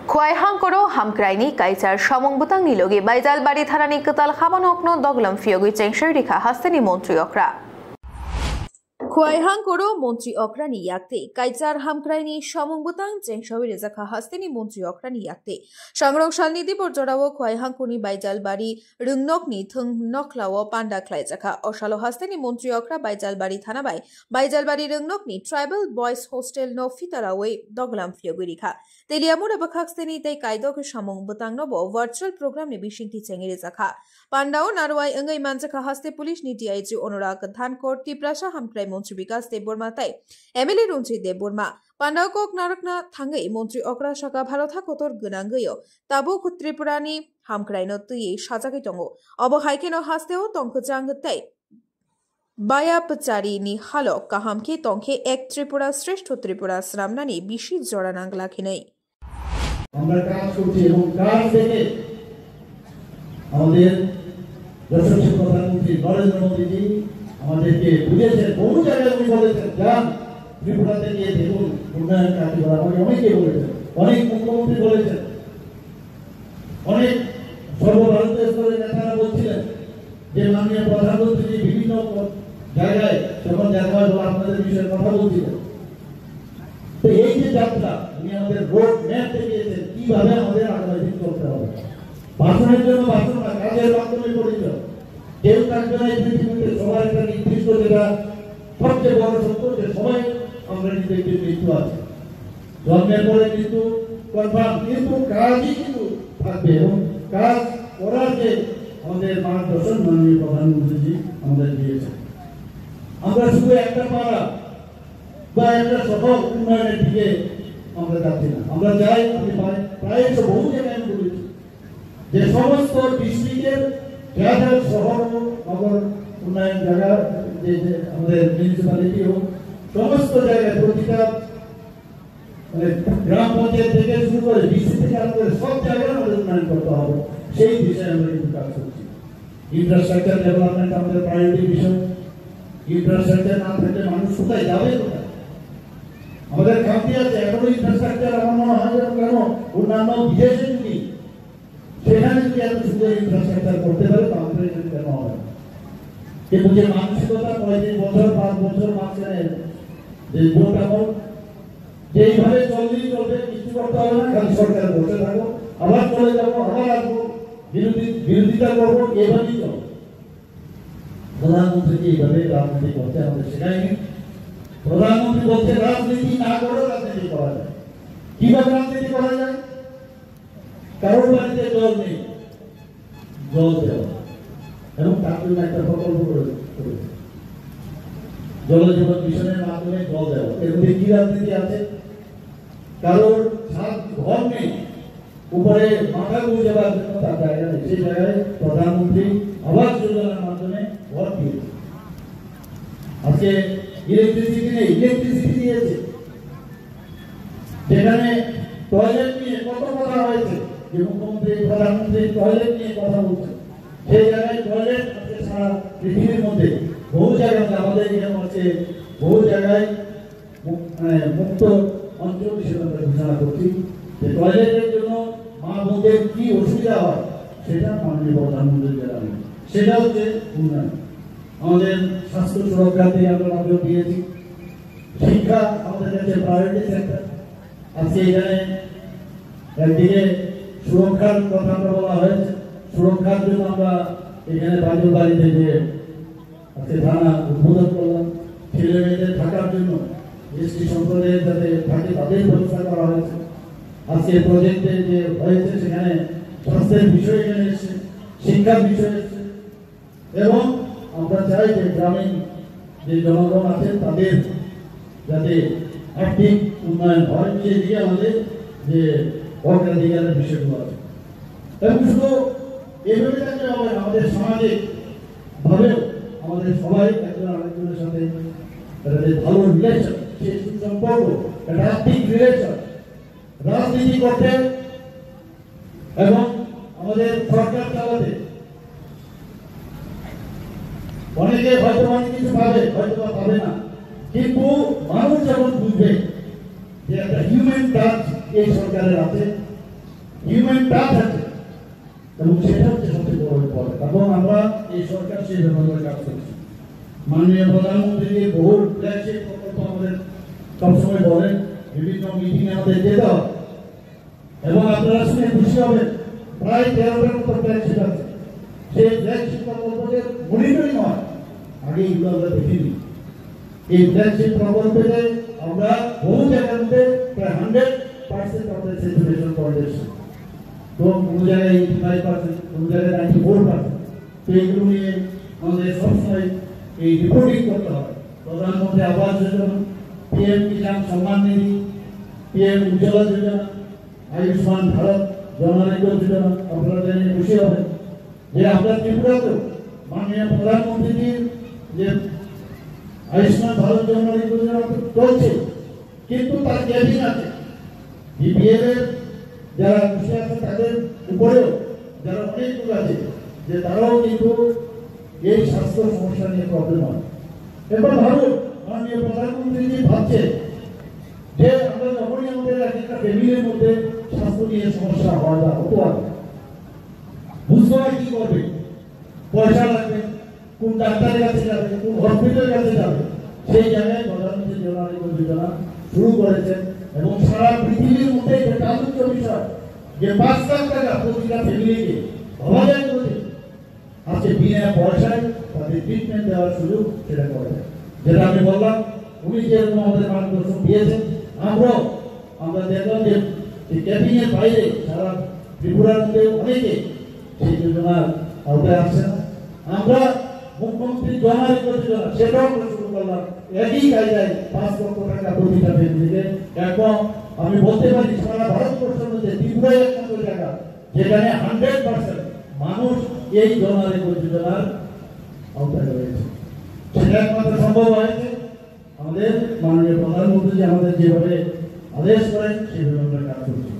Khwaihang koro hamkraini kaisar samong butang nilogi baijal bari tharani ketal khabanokno doglam fiogui chengshir rikha hasteni montri okra Khwaihang koro montri okrani yakte kaisar hamkraini samong butang chengshir rezakha hasteni montri okrani yakte sangrok salnidi borjorawo Khwaihang kuni baijal bari rungnokni thung noklawo panda khlaijaka osalo hasteni montri okra baijal bari thanabai baijal bari rungnokni tribal boys hostel no fitarawe doglam fiogui rikha Teliamur abakhakseni tei kaidok samong butang nobo virtual program ni bishingti chengere zakha Pandao narwai engai manjaka haste police ni DIG Onurag Dhankor Tiprasa hamkrai মন্ত্রী বিকাশ দেববর্মা তাই MLA রঞ্জিত Debbarma পান্ডাও cock নারকনা থাঙ্গै মন্ত্রী অকরা শাখা ভারতা কতর গনাঙ্গৈও তাবো ত্রিপুরানি হামক্রাইনো তুই সাজাগै दङ अब हाइकेनो हास्तेও তংকচাং তাই বায়াপচারি নি Hulk কাহামকে তংকে এক ত্রিপুরা শ্রেষ্ঠ ত্রিপুরা শ্রামনানি বিশি জড়ানাং লাখিনাই আমরা কাজ করছি এবং কাজ থেকে আমাদের যশস্বী প্রধানমন্ত্রী নরেন্দ্র মোদীজি আমাদেরকে বুঝেছেন বহু জায়গায় উনি বলেছেন যান ত্রিপুরাতে গিয়ে দেখুন উন্নয়ন কাজ করা আমাকে অনেকে বলেছেন অনেক মুখ্যমন্ত্রী বলেছেন অনেক সর্বভারতীয় স্তরের নেতারা বলছিলেন যে মাননীয় প্রধানমন্ত্রী বিভিন্ন জায়গায় যখন দেখা হয় আপনাদের বিষয়ে কথা বলছিলেন তো এই যে যাত্রা উনি আমাদের রোড ম্যাপ দেখিয়েছেন কিভাবে আমাদের আগামী দিন চলতে হবে ভাষণের জন্য ভাষণ না কাজের মাধ্যমে পরিচয় কেউ কার্যনায় পৃথিবীতে সবার একটা নির্দিষ্ট যেটা সবচেয়ে বড় সত্য যে সবাই আমরা নিজেকে মৃত্যু আছে জন্মের পরে কিন্তু কনফার্ম কিন্তু কাজই কিন্তু থাকবে এবং কাজ করার যে আমাদের মার্গদর্শন মাননীয় প্রধানমন্ত্রীজি আমাদের দিয়েছেন আমরা শুধু একটা পাড়া বা একটা শহর উন্নয়নের দিকে আমরা যাচ্ছি না আমরা চাই আমি প্রায় বহু জায়গায় বলেছি যে সমস্ত ডিস্ট্রিক্টের গ্রামের শহর নগর উন্নয়ন জায়গা যে আমাদের মিউনিসিপ্যালিটি হোক সমস্ত জায়গায় প্রতিটা গ্রাম পঞ্চায়েত থেকে শুরু করে ডিসি থেকে আরম্ভ করে সব জায়গায় আমাদের উন্নয়ন করতে হবে সেই বিষয়ে আমরা কিন্তু কাজ করছি ইনফ্রাস্ট্রাকচার ডেভেলপমেন্ট আমাদের প্রায়োরিটি বিষয় ইনফ্রাস্ট্রাকচার না থাকলে মানুষ কোথায় যাবে কোথায় আমাদের খামতি আছে এখনো ইনফ্রাস্ট্রাকচার আমার মনে হয় কেন অন্যান্য বিদেশে যদি সেখানে যদি এত সুন্দর ইনফ্রাস্ট্রাকচার করতে পারে তাহলে কেন হবে কিন্তু যে মানসিকতা ৩৫ বছর ৫ বছর মাঝখানে যে ভোটামত যেইভাবে চললেই চলবে কিছু করতে হবে না খালি সরকার বসে থাকো আবার চলে যাবো আবার আসবো বিরোধিতা করবো এইভাবেই চলো প্রধানমন্ত্রীকে এইভাবে রাজনীতি করতে আমাদের শেখায়নি প্রধানমন্ত্রী বলছে রাজনীতি না করে রাজনীতি করা যায় কিভাবে রাজনীতি করা যায় কারোর বাড়িতে জল নেই জল দেওয়া এবং তার জন্য একটা প্রকল্প করেছে জল জীবন মিশনের মাধ্যমে জল দেওয়া এর মধ্যে কি রাজনীতি আছে কারোর ছাদ ঘর নেই উপরে মাথা গুঁজে যাওয়ার জন্য তার জায়গা নেই সেই জায়গায় প্রধানমন্ত্রী আবাস যোজনার মাধ্যমে ঘর দিয়েছে আজকে ইলেকট্রিসিটি নেই ইলেকট্রিসিটি দিয়েছে যেখানে টয়লেট নিয়ে কত কথা হয়েছে যে মুখ্যমন্ত্রী প্রধানমন্ত্রী টয়লেট নিয়ে কথা বলছেন সেই জায়গায় টয়লেট আজকে সারা পৃথিবীর মধ্যে বহু জায়গায় আমাদের এখানে আছে বহু জায়গায় মুক্ত অঞ্চল হিসেবে আমরা ঘোষণা করছি যে টয়লেটের জন্য মা বোনদের কি অসুবিধা হয় সেটা মাননীয় প্রধানমন্ত্রী জানাবেন সেটা হচ্ছে উন্নয়ন আমাদের স্বাস্থ্য সুরক্ষাতে আমরা নজর দিয়েছি শিক্ষা আমাদের কাছে প্রায়োরিটি সেক্টর আজকে এখানে একদিকে সুরক্ষার কথা বলা হয়েছে সুরক্ষার জন্য আমরা এখানে বাজুর বাড়িতে যে আজকে থানা উদ্বোধন করলাম ছেলে মেয়েদের থাকার জন্য এসটি সম্প্রদায়ের যাতে থাকে তাদের ব্যবস্থা করা হয়েছে আজকে প্রজেক্টে যে হয়েছে সেখানে স্বাস্থ্যের বিষয় এখানে এসছে শিক্ষার বিষয় এসছে এবং আমরা চাই যে গ্রামীণ যে জনগণ আছে তাদের যাতে আর্থিক উন্নয়ন হয় সেই দিকে আমাদের যে অগ্রাধিকারের বিষয়গুলো আছে এবং শুধু এইভাবে থাকলে হবে আমাদের সামাজিক ভাবেও আমাদের সবাই একজন আরেকজনের সাথে ভালো রিলেশন সেই সুসম্পর্ক একটা আর্থিক রিলেশন রাজনীতি করতে এবং আমাদের সরকার চালাতে অনেকে হয়তো অনেক কিছু পাবে হয়তো বা পাবে না কিন্তু মানুষ যখন বুঝবে যে একটা হিউম্যান টাচ এই সরকারের আছে হিউম্যান টাচ আছে, এবং সেটা হচ্ছে সবচেয়ে বড় ব্যাপার। এবং আমরা এই সরকার সেই ব্যাপারে কাজ করছি। মাননীয় প্রধানমন্ত্রী বহু ফ্ল্যাগশিপ প্রকল্প আমাদের সবসময় বলেন, বিভিন্ন মিটিং আমাদের যেতে হয়, এবং আপনারা শুনে খুশি হবেন প্রায় 13টার মতো ফ্ল্যাগশিপ আছে। সেই ফ্ল্যাগশিপ প্রকল্পের মনিটরিং হয়, আগে এগুলো আমরা দেখিনি। এই ফ্ল্যাগশিপ প্রকল্পে আমরা বহু জায়গার মধ্যে প্রায় 100% আমাদের স্যাচুরেশন করেছি। তো কোনো জায়গায় 85%, কোনো জায়গায় 94%। তো এইগুলো নিয়ে আমাদের সবসময় এই রিপোর্টিং করতে হয়। প্রধানমন্ত্রী আবাস যোজনা, PM কিষাণ সম্মান নিধি, PM উজ্জ্বলা যোজনা, আয়ুষ্মান ভারত জন আরোগ্য যোজনা, আপনারা জেনে খুশি হবেন যে আমরা ত্রিপুরাতেও মাননীয় প্রধানমন্ত্রীর যে আয়ুষ্মান ভারত জন আরোগ্য যোজনা চলছে, কিন্তু তার ক্যাবিন আছে। BPL এর যারা খুশি আছে তাদের উপরেও যারা অনেক লোক আছে, যে তারাও কিন্তু এই স্বাস্থ্য সমস্যা নিয়ে প্রবলেম হয়। এবার ভাবুন, মাননীয় প্রধানমন্ত্রী ভাবছে যে আমরা যখনই আমাদের একটা ফ্যামিলির মধ্যে স্বাস্থ্য নিয়ে সমস্যা হয় বা হতে হবে, বুঝতে হয় কি করবে, পয়সা লাগবে, কোন ডাক্তারের কাছে যাবে, কোন হসপিটালের কাছে যাবে, সেই জায়গায় প্রধানমন্ত্রী জন আরোগ্য যোজনা শুরু করেছেন। এবং সারা পৃথিবীর মধ্যে এটা আলোচ্য বিষয় যে 5 লাখ টাকা প্রতিটা ফ্যামিলিকে ভাবা যায় বলে আজকে বিনা পয়সায় তাদের ট্রিটমেন্ট দেওয়ার সুযোগ সেটা করে দেয়। যেটা আমি বললাম, উনি যেরকম আমাদের মার্গদর্শন দিয়েছেন, আমরা দেখলাম যে ক্যাবিনের বাইরে সারা ত্রিপুরার মধ্যে অনেকে সেই যোজনার আওতায় আসছে না। আমরা মুখ্যমন্ত্রী জন আরোগ্য যোজনা সেটাও আমরা শুরু করলাম, একই কায়দায় 5 লক্ষ টাকা প্রতিটা ফ্যামিলিকে। এবং আমি বলতে পারি সারা ভারতবর্ষের মধ্যে ত্রিপুরায় একমাত্র জায়গা যেখানে 100% মানুষ এই জন আরোগ্য যোজনার আওতায় রয়েছে। সেটা একমাত্র সম্ভব হয়েছে আমাদের মাননীয় প্রধানমন্ত্রী আমাদের যেভাবে আদেশ করেন সেভাবে আমরা কাজ করছি।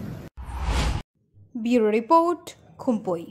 Bureau report, খুম্পই।